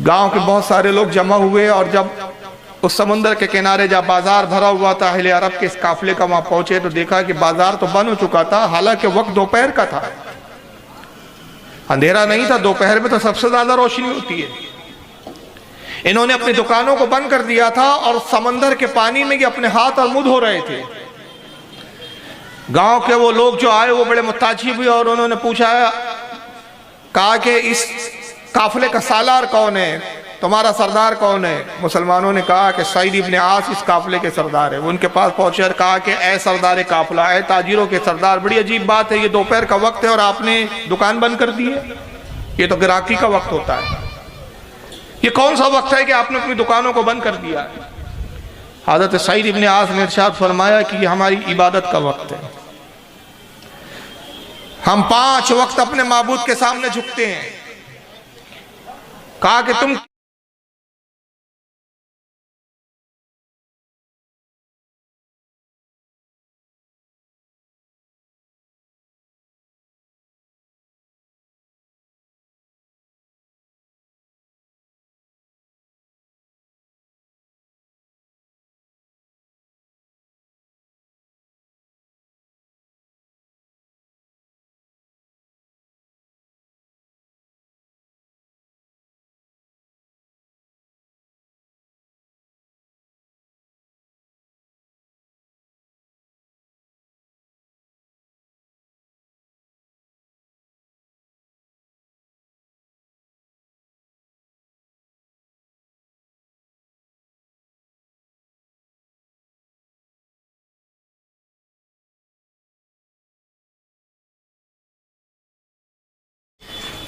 گاؤں کے بہت سارے لوگ جمع ہوئے، اور جب اس سمندر کے کنارے جب بازار بھرا ہوا تھا اہل عرب کے اس قافلے کا، وہاں پہنچے تو دیکھا کہ بازار تو بند ہو چکا تھا، حالانکہ وقت دوپہر کا تھا، اندھیرا نہیں تھا، دوپہر میں تو سب سے زیادہ روشنی ہوتی ہے۔ انہوں نے اپنی دکانوں کو بند کر دیا تھا اور سمندر کے پانی میں یہ اپنے ہاتھ اور منہ دھو رہے تھے۔ گاؤں کے وہ لوگ جو آئے وہ بڑے متعجب ہوئے اور انہوں نے پوچھا، کہا کہ اس قافلے کا سالار کون ہے، تمہارا سردار کون ہے؟ مسلمانوں نے کہا کہ سعید ابن عاص اس قافلے کے سردار ہے۔ وہ ان کے پاس پہنچے اور کہا کہ اے سردار قافلہ، اے تاجروں کے سردار، بڑی عجیب بات ہے، یہ دوپہر کا وقت ہے اور آپ نے دکان بند کر دی ہے، یہ تو گراہکی کا وقت ہوتا ہے، یہ کون سا وقت ہے کہ آپ نے اپنی دکانوں کو بند کر دیا ہے؟ حضرت سعید ابن عاص نے ارشاد فرمایا کہ یہ ہماری عبادت کا وقت ہے، ہم 5 وقت اپنے معبود کے سامنے جھکتے ہیں۔ کہا کہ تم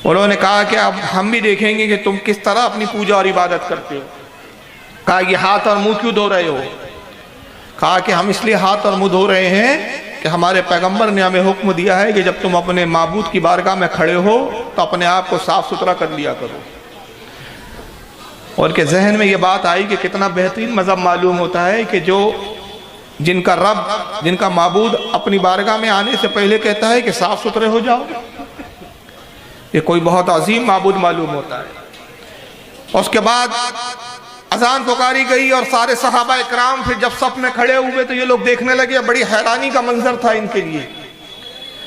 انہوں نے کہا کہ اب ہم بھی دیکھیں گے کہ تم کس طرح اپنی پوجا اور عبادت کرتے ہو۔ کہا یہ ہاتھ اور منہ کیوں دھو رہے ہو؟ کہا کہ ہم اس لیے ہاتھ اور منہ دھو رہے ہیں کہ ہمارے پیغمبر نے ہمیں حکم دیا ہے کہ جب تم اپنے معبود کی بارگاہ میں کھڑے ہو تو اپنے آپ کو صاف ستھرا کر لیا کرو۔ اور کہ ذہن میں یہ بات آئی کہ کتنا بہترین مذہب معلوم ہوتا ہے کہ جن کا رب، جن کا معبود اپنی بارگاہ میں آنے سے پہلے کہتا ہے کہ صاف ستھرے ہو جاؤ، یہ کوئی بہت عظیم معبود معلوم ہوتا ہے۔ اس کے بعد اذان پکاری گئی اور سارے صحابہ اکرام پھر جب صف میں کھڑے ہوئے تو یہ لوگ دیکھنے لگے، بڑی حیرانی کا منظر تھا ان کے لیے۔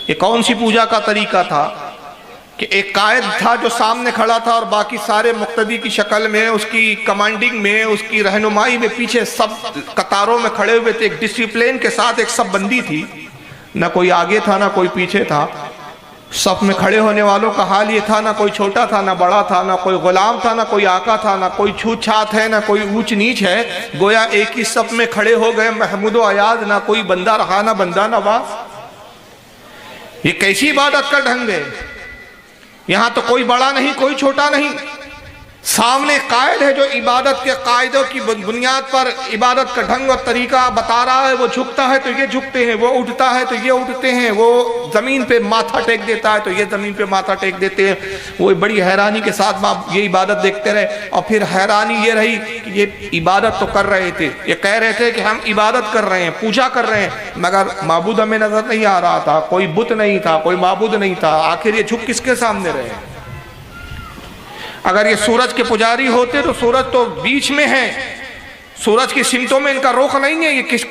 یہ کون سی پوجا کا طریقہ تھا کہ ایک قائد تھا جو سامنے کھڑا تھا اور باقی سارے مقتدی کی شکل میں، اس کی کمانڈنگ میں، اس کی رہنمائی میں پیچھے سب قطاروں میں کھڑے ہوئے تھے، ایک ڈسپلین کے ساتھ ایک سب بندی تھی، نہ کوئی آگے تھا نہ کوئی پیچھے تھا۔ صف میں کھڑے ہونے والوں کا حال یہ تھا، نہ کوئی چھوٹا تھا نہ بڑا تھا، نہ کوئی غلام تھا نہ کوئی آقا تھا، نہ کوئی چھوت چھات ہے نہ کوئی اونچ نیچ ہے، گویا ایک ہی صف میں کھڑے ہو گئے محمود و عیاض، نہ کوئی بندہ رہا نہ بندہ نواز۔ یہ کیسی عبادت کا ڈھنگ ہے؟ یہاں تو کوئی بڑا نہیں کوئی چھوٹا نہیں، سامنے قائد ہے جو عبادت کے قاعدوں کی بنیاد پر عبادت کا ڈھنگ اور طریقہ بتا رہا ہے۔ وہ جھکتا ہے تو یہ جھکتے ہیں، وہ اٹھتا ہے تو یہ اٹھتے ہیں، وہ زمین پہ ماتھا ٹیک دیتا ہے تو یہ زمین پہ ماتھا ٹیک دیتے ہیں۔ وہ بڑی حیرانی کے ساتھ یہ عبادت دیکھتے رہے، اور پھر حیرانی یہ رہی کہ یہ عبادت تو کر رہے تھے، یہ کہہ رہے تھے کہ ہم عبادت کر رہے ہیں، پوجا کر رہے ہیں، مگر معبود ہمیں نظر نہیں آ رہا تھا، کوئی بت نہیں تھا، کوئی معبود نہیں تھا، آخر یہ جھک کس کے سامنے رہے؟ اگر یہ سورج کے پجاری ہوتے تو سورج تو بیچ میں ہے، سورج کی سمتوں میں ان کا رخ نہیں ہے، یہ کس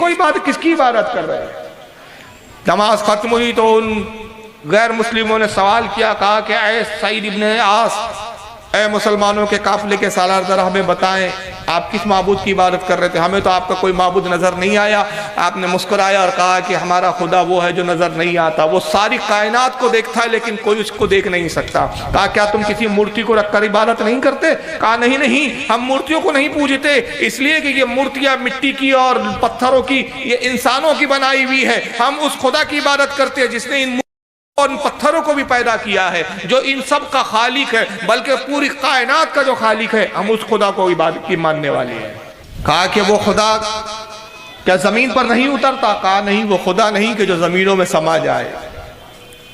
کی عبادت کر رہے ہیں؟ نماز ختم ہوئی تو ان غیر مسلموں نے سوال کیا، کہا کہ اے سعید ابن عاص، اے مسلمانوں کے قافلے کے سالار، ذرا ہمیں بتائیں آپ کس معبود کی عبادت کر رہے تھے؟ ہمیں تو آپ کا کوئی معبود نظر نہیں آیا۔ آپ نے مسکرایا اور کہا کہ ہمارا خدا وہ ہے جو نظر نہیں آتا، وہ ساری کائنات کو دیکھتا ہے لیکن کوئی اس کو دیکھ نہیں سکتا۔ کہا کیا تم کسی مورتی کو رکھ کر عبادت نہیں کرتے؟ کہا نہیں، ہم مورتیوں کو نہیں پوجتے، اس لیے کہ یہ مورتیاں مٹی کی اور پتھروں کی، یہ انسانوں کی بنائی ہوئی ہے، ہم اس خدا کی عبادت کرتے ہیں جس نے ان پتھروں کو بھی پیدا کیا ہے، جو ان سب کا خالق ہے، بلکہ پوری کائنات کا جو خالق ہے، ہم اس خدا کو عبادت کی ماننے والے ہیں۔ کہا کہ وہ خدا کیا زمین پر نہیں اترتا؟ کہا نہیں، وہ خدا نہیں کہ جو زمینوں میں سما جائے۔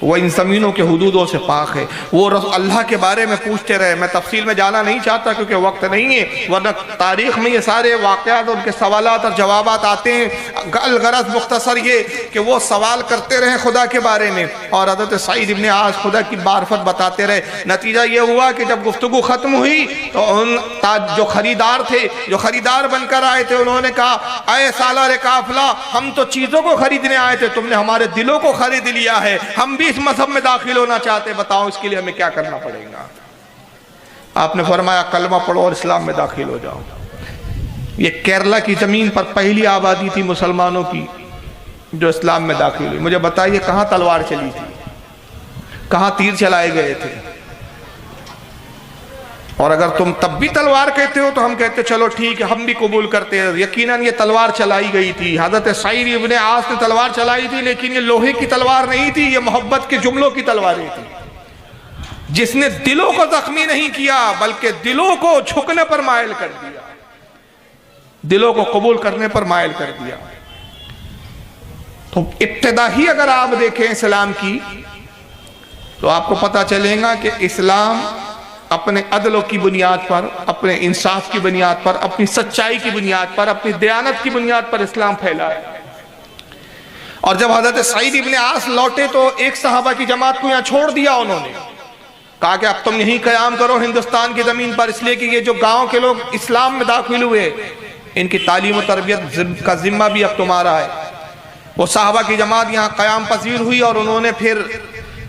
وہ ان زمینوں کے حدودوں سے پاک ہے، وہ اللہ کے بارے میں پوچھتے رہے۔ میں تفصیل میں جانا نہیں چاہتا کیونکہ وقت نہیں ہے، ورنہ تاریخ میں یہ سارے واقعات اور ان کے سوالات اور جوابات آتے ہیں۔ الغرض مختصر یہ کہ وہ سوال کرتے رہے خدا کے بارے میں، اور حضرت سعید ابن عاص خدا کی معرفت بتاتے رہے۔ نتیجہ یہ ہوا کہ جب گفتگو ختم ہوئی تو ان جو خریدار تھے، جو خریدار بن کر آئے تھے، انہوں نے کہا اے سالار قافلہ، ہم تو چیزوں کو خریدنے آئے تھے، تم نے ہمارے دلوں کو خرید لیا ہے، ہم بھی اس مذہب میں داخل ہونا چاہتے، بتاؤ اس کے لیے ہمیں کیا کرنا پڑے گا؟ آپ نے فرمایا کلمہ پڑھو اور اسلام میں داخل ہو جاؤ۔ یہ کیرلا کی زمین پر پہلی آبادی تھی مسلمانوں کی جو اسلام میں داخل ہوئی۔ مجھے بتائیے کہاں تلوار چلی تھی، کہاں تیر چلائے گئے تھے؟ اور اگر تم تب بھی تلوار کہتے ہو تو ہم کہتے چلو ٹھیک ہے، ہم بھی قبول کرتے ہیں۔ یقیناً یہ تلوار چلائی گئی تھی، حضرت سعید ابن عاص نے تلوار چلائی تھی، لیکن یہ لوہے کی تلوار نہیں تھی، یہ محبت کے جملوں کی تلواریں تھی، جس نے دلوں کو زخمی نہیں کیا بلکہ دلوں کو جھکنے پر مائل کر دیا، دلوں کو قبول کرنے پر مائل کر دیا۔ تو ابتدا ہی اگر آپ دیکھیں اسلام کی تو آپ کو پتہ چلے گا کہ اسلام اپنے عدل کی بنیاد پر، اپنے انصاف کی بنیاد پر، اپنی سچائی کی بنیاد پر، اپنی دیانت کی بنیاد پر اسلام پھیلا ہے۔ اور جب حضرت سعید ابن عاص لوٹے تو ایک صحابہ کی جماعت کو یہاں چھوڑ دیا، انہوں نے کہا کہ اب تم یہیں قیام کرو ہندوستان کی زمین پر، اس لیے کہ یہ جو گاؤں کے لوگ اسلام میں داخل ہوئے ان کی تعلیم و تربیت کا ذمہ بھی اب تمہارا ہے۔ وہ صحابہ کی جماعت یہاں قیام پذیر ہوئی اور انہوں نے پھر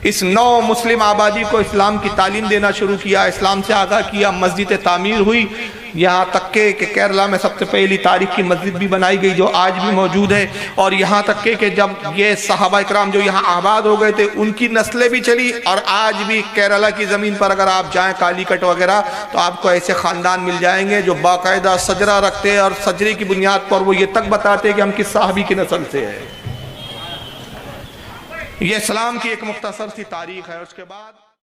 اس نو مسلم آبادی کو اسلام کی تعلیم دینا شروع کیا، اسلام سے آگاہ کیا، مسجد تعمیر ہوئی، یہاں تک کہ کیرلا میں سب سے پہلی تاریخ کی مسجد بھی بنائی گئی جو آج بھی موجود ہے۔ اور یہاں تک کہ جب یہ صحابہ اکرام جو یہاں آباد ہو گئے تھے ان کی نسلیں بھی چلی، اور آج بھی کیرلا کی زمین پر اگر آپ جائیں کالی کٹ وغیرہ تو آپ کو ایسے خاندان مل جائیں گے جو باقاعدہ سجرہ رکھتے ہیں، اور سجرے کی بنیاد پر وہ یہ تک بتاتے ہیں کہ ہم کس صحابی کی نسل سے ہیں۔ یہ اسلام کی ایک مختصر سی تاریخ ہے۔ اس کے بعد